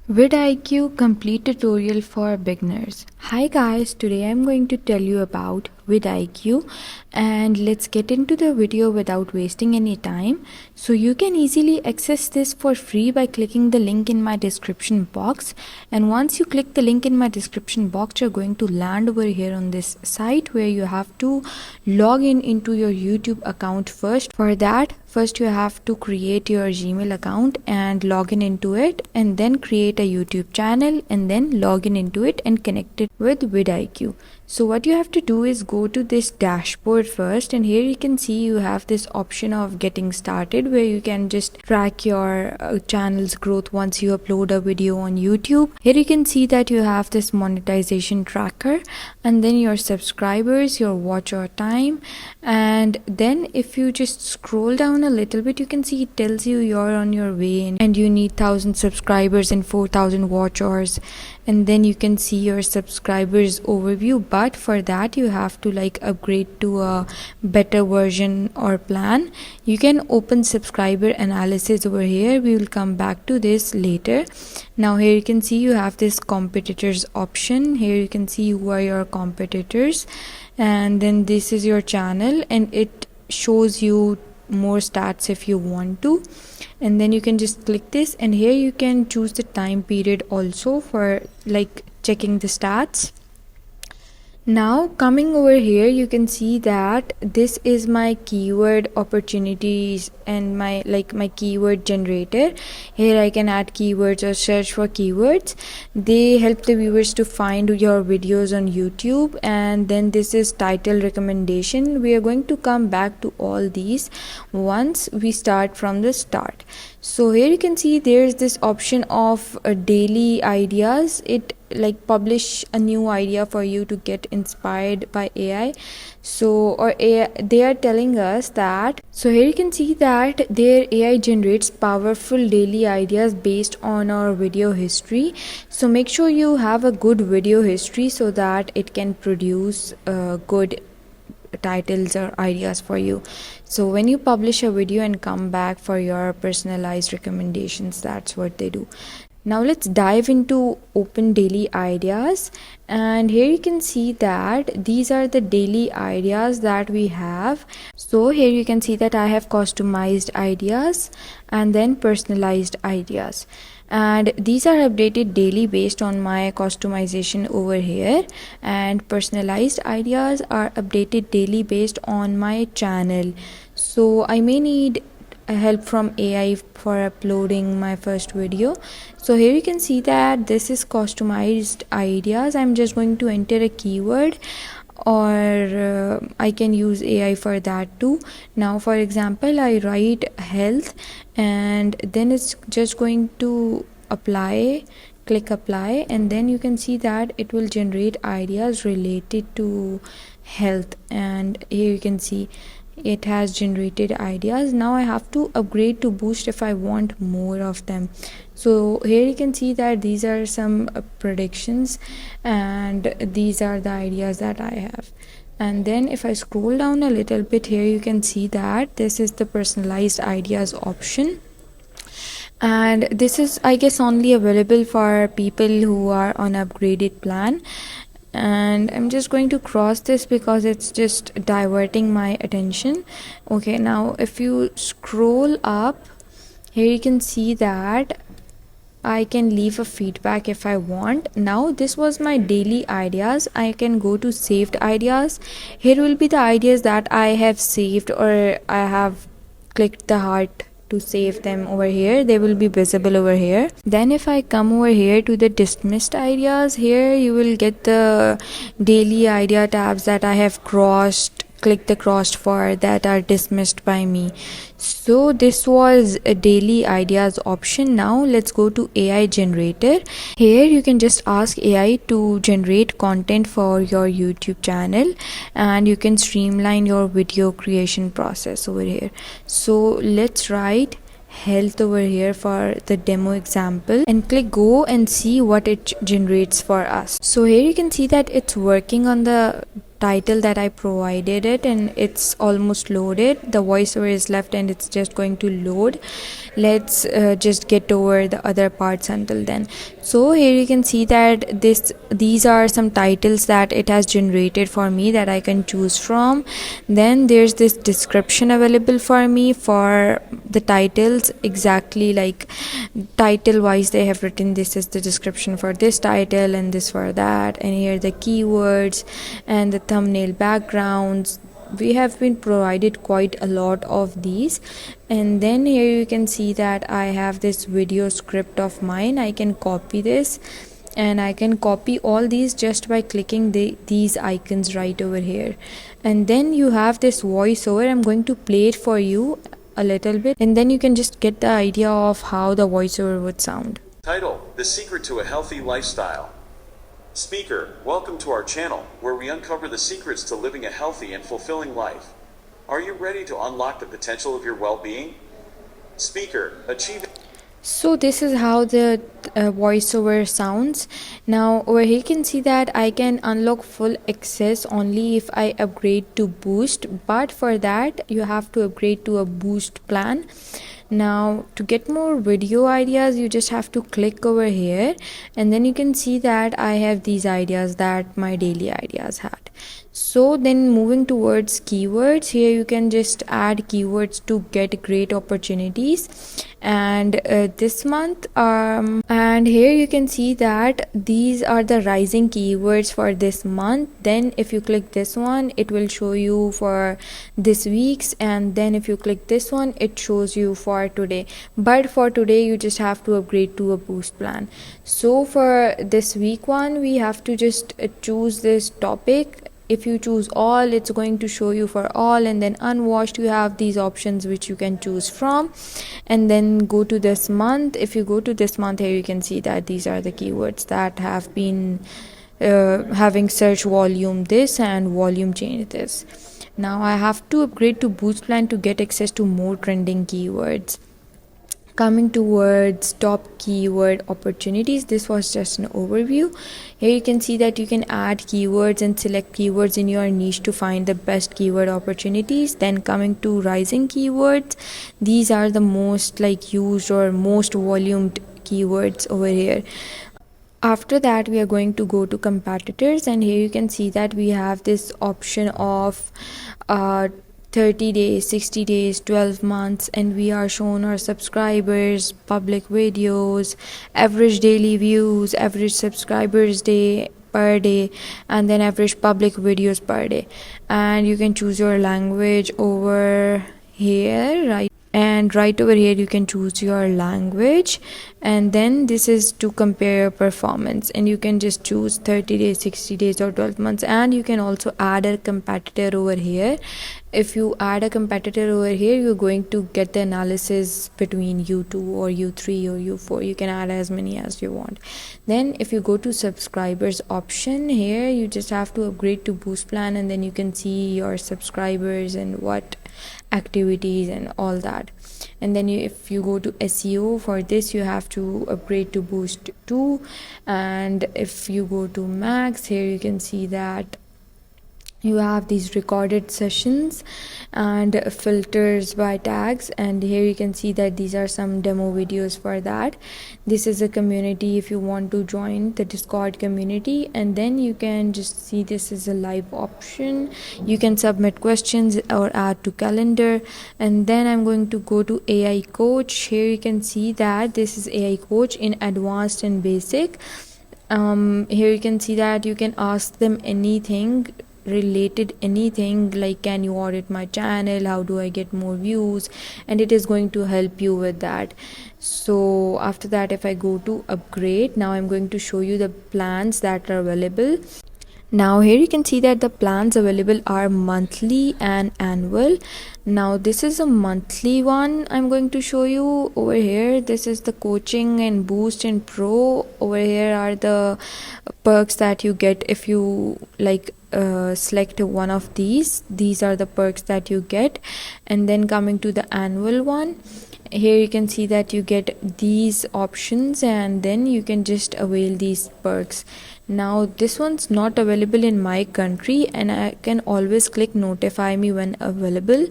VidIQ complete tutorial for beginners. Hi guys, today I'm going to tell you about VidIQ and let's get into the video without wasting any time. So you can easily access this for free by clicking the link in my description box, and once you click the link in my description box you're going to land over here on this site where you have to log in into your YouTube account first. For that, first you have to create your Gmail account and log in into it, and then create a YouTube channel and then log in into it and connect it with VidIQ. So what you have to do is go to this dashboard first, and here you can see you have this option of getting started where you can just track your channel's growth once you upload a video on YouTube. Here you can see that you have this monetization tracker, and then your subscribers, your watch hour time, and then if you just scroll down a little bit you can see it tells you you're on your way and you need 1000 subscribers and 4000 watch hours, and then you can see your subscribers overview. But for that you have to upgrade to a better version or plan. You can open subscriber analysis over here. We will come back to this later. Now here you can see you have this competitors option. Here you can see who are your competitors, and then this is your channel and it shows you more stats if you want to, and then you can just click this, and here you can choose the time period also for checking the stats. Now coming over here you can see that this is my keyword opportunities and my keyword generator. Here I can add keywords or search for keywords. They help the viewers to find your videos on YouTube. And then this is title recommendation. We are going to come back to all these once we start from the start. So here you can see there's this option of daily ideas. It publish a new idea for you to get inspired by AI. They are telling us that. So here you can see that their AI generates powerful daily ideas based on our video history. So make sure you have a good video history so that it can produce good titles or ideas for you. So when you publish a video and come back for your personalized recommendations, that's what they do. Now let's dive into open daily ideas, and here you can see that these are the daily ideas that we have. So here you can see that I have customized ideas and then personalized ideas, and these are updated daily based on my customization over here, and personalized ideas are updated daily based on my channel. So I may need help from AI for uploading my first video. So here you can see that this is customized ideas. I'm just going to enter a keyword, or I can use AI for that too. Now for example I write health, and then it's just going to apply. Click apply, and then you can see that it will generate ideas related to health, and here you can see it has generated ideas. Now I have to upgrade to boost if I want more of them. So here you can see that these are some predictions, and these are the ideas that I have. And then if I scroll down a little bit, here you can see that this is the personalized ideas option, and this is I guess only available for people who are on upgraded plan. And I'm just going to cross this because it's just diverting my attention. Okay, now if you scroll up, here you can see that I can leave a feedback if I want. Now this was my daily ideas. I can go to saved ideas. Here will be the ideas that I have saved, or I have clicked the heart to save them over here. They will be visible over here. Then if I come over here to the dismissed ideas, here you will get the daily idea tabs that I have crossed, click the crossed for, that are dismissed by me. So this was a daily ideas option. Now let's go to AI generator. Here you can just ask AI to generate content for your YouTube channel, and you can streamline your video creation process over here. So let's write health over here for the demo example and click go and see what it generates for us. So here you can see that it's working on the title that I provided it, and it's almost loaded. The voiceover is left and it's just going to load. Let's just get over the other parts until then. So here you can see that these are some titles that it has generated for me that I can choose from. Then there's this description available for me for the titles, exactly like title wise they have written this is the description for this title and this for that, and here the keywords and the thumbnail backgrounds. We have been provided quite a lot of these. And then here you can see that I have this video script of mine. I can copy this and I can copy all these just by clicking these icons right over here. And then you have this voiceover. I'm going to play it for you a little bit, and then you can just get the idea of how the voiceover would sound. Title: The Secret to a Healthy Lifestyle. Speaker: Welcome to our channel, where we uncover the secrets to living a healthy and fulfilling life. Are you ready to unlock the potential of your well-being? Speaker: Achieving. So this is how the voiceover sounds. Now over here you can see that I can unlock full access only if I upgrade to boost, but for that you have to upgrade to a boost plan. Now to get more video ideas, you just have to click over here, and then you can see that I have these ideas that my daily ideas had. So then moving towards keywords, here you can just add keywords to get great opportunities. And this month and here you can see that these are the rising keywords for this month. Then if you click this one, it will show you for this week's, and then if you click this one, it shows you for today. But for today you just have to upgrade to a boost plan. So for this week one, we have to just choose this topic. If you choose all, it's going to show you for all, and then unwatched you have these options which you can choose from. And then go to this month. If you go to this month, here you can see that these are the keywords that have been having search volume this and volume change this. Now I have to upgrade to boost plan to get access to more trending keywords. Coming towards top keyword opportunities, this was just an overview. Here you can see that you can add keywords and select keywords in your niche to find the best keyword opportunities. Then coming to rising keywords, these are the most used or most volumed keywords over here. After that we are going to go to competitors, and here you can see that we have this option of 30 days, 60 days, 12 months, and we are shown our subscribers, public videos, average daily views, average subscribers day per day, and then average public videos per day. And you can choose your language over here, right? And right over here you can choose your language, and then this is to compare your performance, and you can just choose 30 days, 60 days, or 12 months. And you can also add a competitor over here. If you add a competitor over here, you're going to get the analysis between U2 or U3 or U4. You can add as many as you want. Then if you go to subscribers option, here you just have to upgrade to boost plan, and then you can see your subscribers and what activities and all that. And then if you go to SEO, for this you have to upgrade to boost 2. And if you go to max, here you can see that you have these recorded sessions and filters by tags, and here you can see that these are some demo videos for that. This is a community if you want to join the Discord community, and then you can just see this is a live option. You can submit questions or add to calendar. And then I'm going to go to AI coach. Here you can see that this is AI coach in advanced and basic. Here you can see that you can ask them anything related, anything like can you audit my channel, how do I get more views, and it is going to help you with that. So after that, if I go to upgrade, now I'm going to show you the plans that are available. Now here you can see that the plans available are monthly and annual. Now this is a monthly one I'm going to show you over here. This is the coaching and boost and pro. Over here are the perks that you get if you select one of these are the perks that you get. And then coming to the annual one, Here you can see that you get these options and then you can just avail these perks. Now this one's not available in my country, and I can always click notify me when available.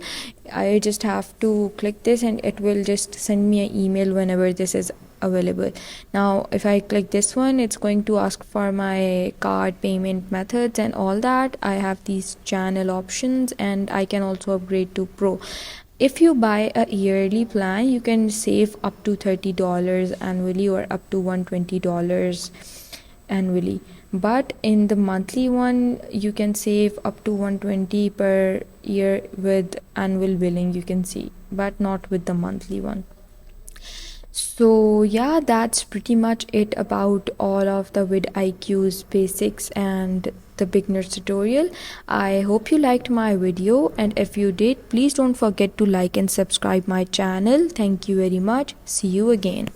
I just have to click this and it will just send me an email whenever this is available. Now if I click this one, it's going to ask for my card payment methods and all that. I have these channel options and I can also upgrade to pro. If you buy a yearly plan, you can save up to $30 annually or up to $120 annually. But in the monthly one, you can save up to $120 per year with annual billing, you can see, but not with the monthly one. So yeah, that's pretty much it about all of the vidIQ's basics and the beginner's tutorial. I hope you liked my video, and if you did, please don't forget to like and subscribe my channel. Thank you very much. See you again.